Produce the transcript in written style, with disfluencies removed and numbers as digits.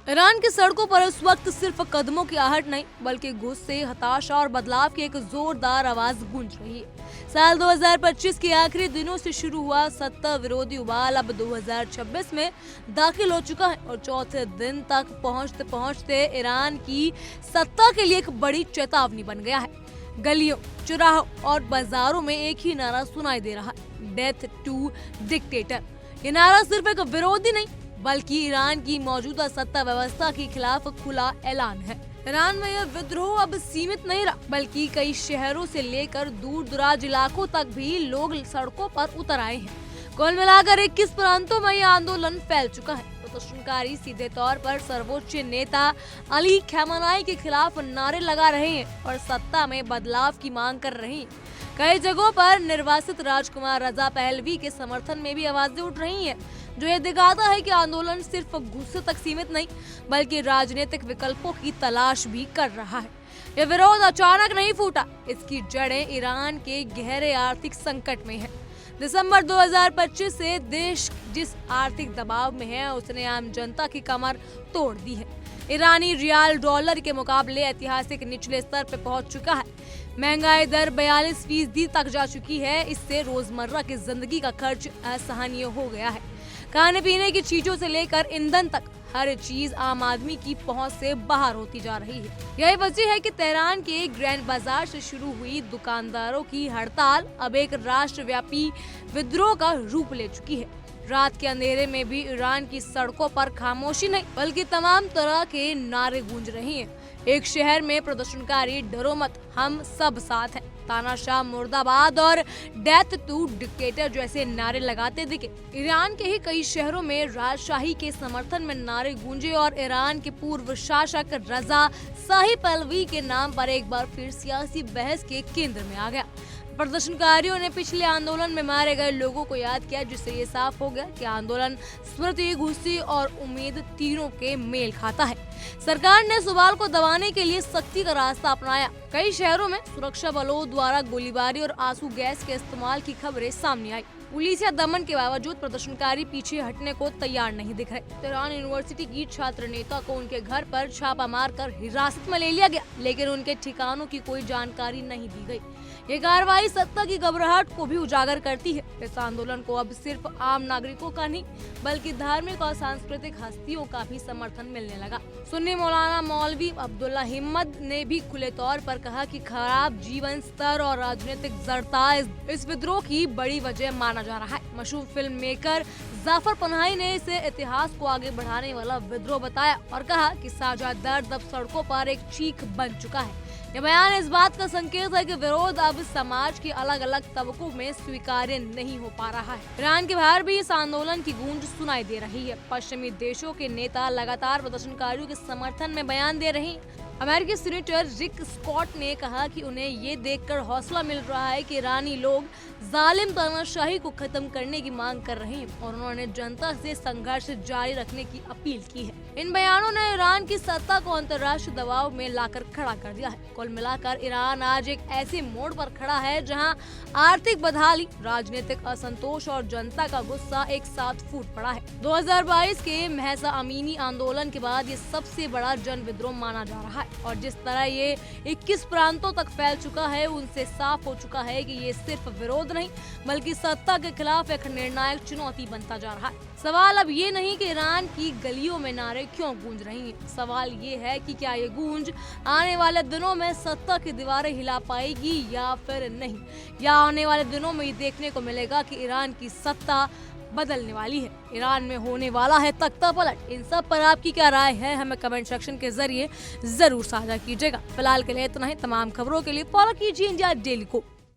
Iran की सड़कों पर इस वक्त सिर्फ कदमों की आहट नहीं बल्कि गुस्से, हताशा और बदलाव की एक जोरदार आवाज गूंज रही है। साल 2025 के आखिरी दिनों से शुरू हुआ सत्ता विरोधी उबाल अब 2026 में दाखिल हो चुका है और चौथे दिन तक पहुंचते पहुंचते ईरान की सत्ता के लिए एक बड़ी चेतावनी बन गया है। गलियों, चौराहों और बाजारों में एक ही नारा सुनाई दे रहा है, डेथ टू डिक्टेटर। ये नारा सिर्फ एक विरोधी नहीं बल्कि ईरान की मौजूदा सत्ता व्यवस्था के खिलाफ खुला ऐलान है। ईरान में यह विद्रोह अब सीमित नहीं रहा बल्कि कई शहरों से लेकर दूर दराज इलाकों तक भी लोग सड़कों पर उतर आए हैं। कुल मिलाकर 21 प्रांतों में यह आंदोलन फैल चुका है। प्रदर्शनकारी सीधे तौर पर सर्वोच्च नेता अली खamenei के खिलाफ नारे लगा रहे हैं और सत्ता में बदलाव की मांग कर रहे हैं। कई जगहों पर निर्वासित राजकुमार रजा पहलवी के समर्थन में भी आवाजें उठ रही हैं, जो ये दिखाता है कि आंदोलन सिर्फ गुस्से तक सीमित नहीं बल्कि राजनीतिक विकल्पों की तलाश भी कर रहा है। यह विरोध अचानक नहीं फूटा, इसकी जड़ें ईरान के गहरे आर्थिक संकट में है। दिसंबर 2025 से देश जिस आर्थिक दबाव में है उसने आम जनता की कमर तोड़ दी है। ईरानी रियाल डॉलर के मुकाबले ऐतिहासिक निचले स्तर पर पहुंच चुका है। महंगाई दर 42% तक जा चुकी है। इससे रोजमर्रा की जिंदगी का खर्च असहनीय हो गया है। खाने पीने की चीजों से लेकर ईंधन तक हर चीज आम आदमी की पहुंच से बाहर होती जा रही है। यही वजह है कि तेहरान के ग्रैंड बाजार से शुरू हुई दुकानदारों की हड़ताल अब एक राष्ट्रव्यापी विद्रोह का रूप ले चुकी है। रात के अंधेरे में भी ईरान की सड़कों पर खामोशी नहीं बल्कि तमाम तरह के नारे गूंज रहे हैं। एक शहर में प्रदर्शनकारी डरो मत, हम सब साथ हैं, तानाशाह मुर्दाबाद और डेथ टू डिक्टेटर जैसे नारे लगाते दिखे। ईरान के ही कई शहरों में राजशाही के समर्थन में नारे गूंजे और ईरान के पूर्व शासक रजा शाही पहलवी के नाम पर एक बार फिर सियासी बहस के केंद्र में आ गया। प्रदर्शनकारियों ने पिछले आंदोलन में मारे गए लोगों को याद किया, जिससे ये साफ हो गया कि आंदोलन स्मृति, गुस्से और उम्मीद तीनों के मेल खाता है। सरकार ने इस उबाल को दबाने के लिए सख्ती का रास्ता अपनाया। कई शहरों में सुरक्षा बलों द्वारा गोलीबारी और आंसू गैस के इस्तेमाल की खबरें सामने आई। पुलिस या दमन के बावजूद प्रदर्शनकारी पीछे हटने को तैयार नहीं दिख रहे। तेहरान यूनिवर्सिटी की छात्र नेता को उनके घर पर छापा मारकर हिरासत में ले लिया गया, लेकिन उनके ठिकानों की कोई जानकारी नहीं दी गई। ये कार्रवाई सत्ता की घबराहट को भी उजागर करती है। इस आंदोलन को अब सिर्फ आम नागरिकों का नहीं बल्कि धार्मिक और सांस्कृतिक हस्तियों का भी समर्थन मिलने लगा। सुन्नी मौलाना मौलवी अब्दुल्ला हिम्मद ने भी खुले तौर पर कहा कि खराब जीवन स्तर और राजनीतिक जड़ता इस विद्रोह की बड़ी वजह माना जा रहा है। मशहूर फिल्म मेकर जाफर पनाही ने इसे इतिहास को आगे बढ़ाने वाला विद्रोह बताया और कहा कि साझा दर्द अब सड़कों पर एक चीख बन चुका है। यह बयान इस बात का संकेत है कि विरोध अब समाज के अलग अलग तबकों में स्वीकार्य नहीं हो पा रहा है। ईरान के बाहर भी इस आंदोलन की गूंज सुनाई दे रही है। पश्चिमी देशों के नेता लगातार प्रदर्शनकारियों के समर्थन में बयान दे रहे हैं। अमेरिकी सीनेटर रिक स्कॉट ने कहा कि उन्हें ये देखकर हौसला मिल रहा है कि ईरानी लोग जालिम तानाशाही को खत्म करने की मांग कर रहे हैं और उन्होंने जनता से संघर्ष जारी रखने की अपील की है। इन बयानों ने ईरान की सत्ता को अंतर्राष्ट्रीय दबाव में लाकर खड़ा कर दिया है। कुल मिलाकर ईरान आज एक ऐसे मोड़ पर खड़ा है जहां आर्थिक बदहाली, राजनीतिक असंतोष और जनता का गुस्सा एक साथ फूट पड़ा है। 2022 के महसा अमीनी आंदोलन के बाद ये सबसे बड़ा जन विद्रोह माना जा रहा है और जिस तरह ये 21 प्रांतों तक फैल चुका है उनसे साफ हो चुका है कि ये सिर्फ विरोध नहीं बल्कि सत्ता के खिलाफ एक निर्णायक चुनौती बनता जा रहा है। सवाल अब ये नहीं कि ईरान की गलियों में नारे क्यों गूंज रही हैं, सवाल ये है कि क्या ये गूंज आने वाले दिनों में सत्ता की दीवारें हिला पाएगी या फिर नहीं, या आने वाले दिनों में ये देखने को मिलेगा कि ईरान की सत्ता बदलने वाली है, ईरान में होने वाला है तख्ता पलट। इन सब पर आपकी क्या राय है हमें कमेंट सेक्शन के जरिए जरूर साझा कीजिएगा। फिलहाल के लिए इतना ही। तमाम खबरों के लिए फॉलो कीजिए इंडिया डेली को।